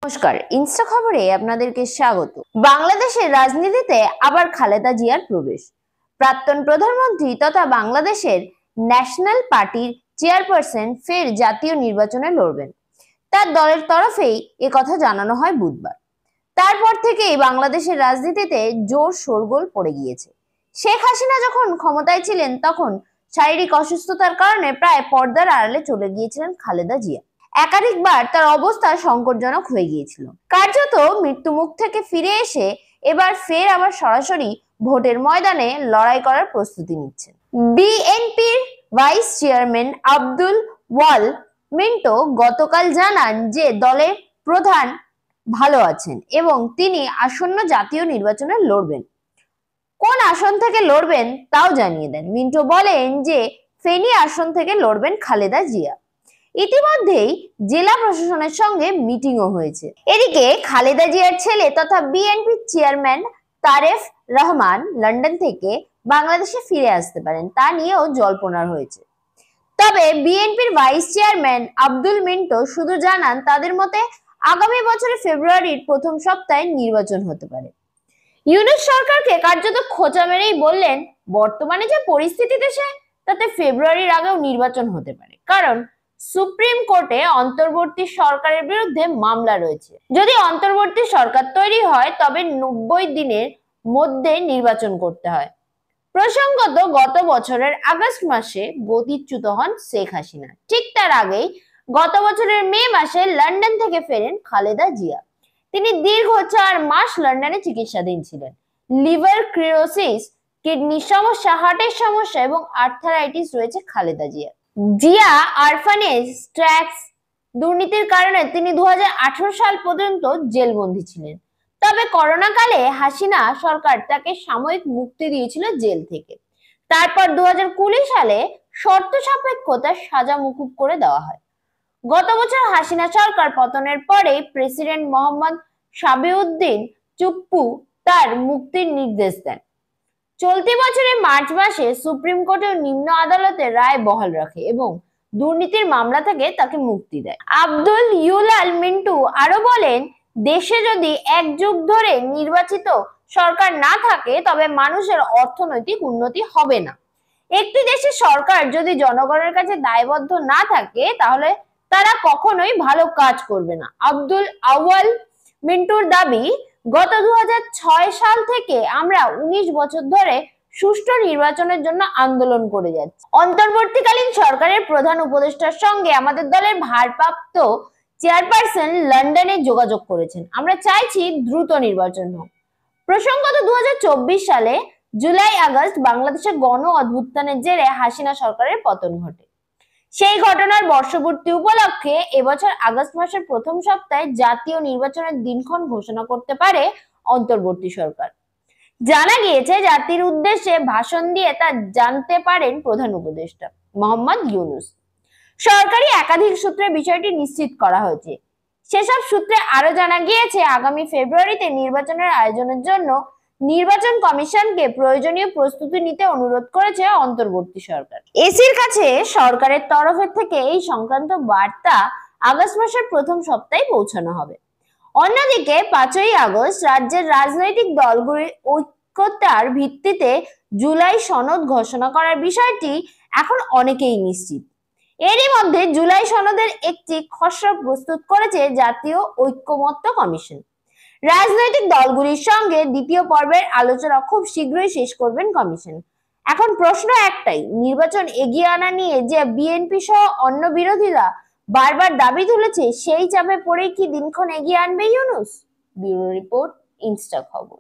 নমস্কার, ইনস্টা খবরে আপনাদেরকে স্বাগত। বাংলাদেশের রাজনীতিতে আবার খালেদা জিয়ার প্রবেশ। প্রাক্তন প্রধানমন্ত্রী তথা বাংলাদেশের ন্যাশনাল পার্টির চেয়ারপারসন ফের জাতীয় নির্বাচনে লড়বেন। তার দলের তরফেই কথা জানানো হয় বুধবার। তারপর থেকেই বাংলাদেশের রাজনীতিতে জোর শোরগোল পড়ে গিয়েছে। শেখ হাসিনা যখন ক্ষমতায় ছিলেন তখন শারীরিক অসুস্থতার কারণে প্রায় পর্দার আড়ালে চলে গিয়েছিলেন খালেদা জিয়া। একাধিকবার তার অবস্থা সংকটজনক হয়ে গিয়েছিল। কার্যত মৃত্যুমুখ থেকে ফিরে এসে এবার আবার সরাসরি ভোটের ময়দানে লড়াই করার প্রস্তুতি নিচ্ছেন। বিএনপির ভাইস চেয়ারম্যান আব্দুল ওয়াল মিন্টো গতকাল জানান যে দলের প্রধান ভালো আছেন এবং তিনি আসন্ন জাতীয় নির্বাচনে লড়বেন। কোন আসন থেকে লড়বেন তাও জানিয়ে দেন। মিন্টো বলেন যে ফেনী আসন থেকে লড়বেন খালেদা জিয়া। ইতিমধ্যেই জেলা প্রশাসনের সঙ্গে মিটিংও হয়েছে। এদিকে খালেদা জিয়ার ছেলে তথা বিএনপি চেয়ারম্যান তারেক রহমান লন্ডন থেকে বাংলাদেশে ফিরে আসতে পারেন তা নিয়েও জল্পনা হয়েছে। তবে বিএনপির ভাইস চেয়ারম্যান আব্দুল মিন্টো শুধু জানান তাদের মতে আগামী বছরের ফেব্রুয়ারির প্রথম সপ্তাহে নির্বাচন হতে পারে। ইউনূস সরকারকে কার্যত খোঁচা মেরেই বললেন, বর্তমানে যে পরিস্থিতি দেশে তাতে ফেব্রুয়ারির আগেও নির্বাচন হতে পারে, কারণ সুপ্রিম কোর্টে অন্তর্বর্তী সরকারের বিরুদ্ধে মামলা রয়েছে। যদি অন্তর্বর্তী সরকার তৈরি হয় তবে 90 দিনের মধ্যে নির্বাচন করতে হয়। প্রসঙ্গত, গত বছরের আগস্ট মাসে গদিচ্যুত হন শেখ হাসিনা। ঠিক তার আগেই গত বছরের মে মাসে লন্ডন থেকে ফেরেন খালেদা জিয়া। তিনি দীর্ঘ 4 মাস লন্ডনে চিকিৎসাধীন ছিলেন। লিভার ক্রিরোসিস, কিডনি সমস্যা, হার্টের সমস্যা এবং আর্থারাইটিস রয়েছে খালেদা জিয়া অরফানেজ ট্যাক্স দুর্নীতির কারণে তিনি 2018 সাল পর্যন্ত জেলবন্দী ছিলেন। তবে করোনাকালে হাসিনা সরকার তাকে সাময়িক মুক্তি দিয়েছিল জেল থেকে। তারপর 2020 সালে শর্ত সাপেক্ষ তার সাজা মুকুব করে দেওয়া হয়। গত বছর হাসিনা সরকার পতনের পরে প্রেসিডেন্ট মোহাম্মদ সাবিউদ্দিন চুপ্পু তার মুক্তির নির্দেশ দেন। চলতি বছরের মার্চ মাসে সুপ্রিম কোর্টের নিম্ন আদালতের রায় বহাল রাখে এবং দুর্নীতির মামলা থেকে তাকে মুক্তি দেয়। আব্দুল ইউলাল মিন্টু আরো বলেন, দেশে যদি এক যুগ ধরে নির্বাচিত সরকার না থাকে তবে মানুষের অর্থনৈতিক উন্নতি হবে না। একটি দেশের সরকার যদি জনগণের কাছে দায়বদ্ধ না থাকে তাহলে তারা কখনোই ভালো কাজ করবে না। আব্দুল আউয়াল মিন্টুর দাবি, গত 2006 সাল থেকে আমরা 19 বছর ধরে সুষ্ঠু নির্বাচনের জন্য আন্দোলন করে যাচ্ছি। অন্তর্বর্তীকালীন সরকারের প্রধান উপদেষ্টার সঙ্গে আমাদের দলের ভারপ্রাপ্ত চেয়ারপারসন লন্ডনে যোগাযোগ করেছেন। আমরা চাইছি দ্রুত নির্বাচন হোক। প্রসঙ্গত, 2024 সালে জুলাই আগস্ট বাংলাদেশে গণ অভ্যুত্থানের জেরে হাসিনা সরকারের পতন ঘটে। সেই ঘটনার বর্ষপূর্তি উপলক্ষে এবছর আগস্ট মাসের প্রথম সপ্তাহে জাতীয় নির্বাচনের দিনক্ষণ ঘোষণা করতে পারে অন্তর্বর্তী সরকার। জানা গিয়েছে, জাতির উদ্দেশ্যে ভাষণ দিয়ে তা জানতে পারেন প্রধান উপদেষ্টা মোহাম্মদ ইউনূস। সরকারি একাধিক সূত্রে বিষয়টি নিশ্চিত করা হয়েছে। সেসব সূত্রে আরো জানা গিয়েছে, আগামী ফেব্রুয়ারিতে নির্বাচনের আয়োজনের জন্য নির্বাচন কমিশনকে প্রয়োজনীয় প্রস্তুতি নিতে অনুরোধ করেছে অন্তর্বর্তী সরকার। এসির কাছে সরকারের তরফের থেকে এই সংক্রান্ত বার্তা আগস্ট মাসের প্রথম সপ্তাহে পৌঁছানো হবে। অন্যদিকে 5ই আগস্ট রাজ্যের রাজনৈতিক দলগুলির ঐক্যতার ভিত্তিতে জুলাই সনদ ঘোষণা করার বিষয়টি এখন অনেকেই নিশ্চিত। এরই মধ্যে জুলাই সনদের একটি খসড়া প্রস্তুত করেছে জাতীয় ঐক্যমত্য কমিশন। রাজনৈতিক দলগুলির সঙ্গে দ্বিতীয় পর্বের আলোচনা খুব শীঘ্রই শেষ করবেন কমিশন। এখন প্রশ্ন একটাই, নির্বাচন এগিয়ে আনা নিয়ে যে বিএনপি সহ অন্য বিরোধীরা বারবার দাবি তুলেছে সেই চাপে পড়েই কি দিনক্ষণ এগিয়ে আনবে ইউনূস? ব্যুরো রিপোর্ট, ইনস্টা খবর।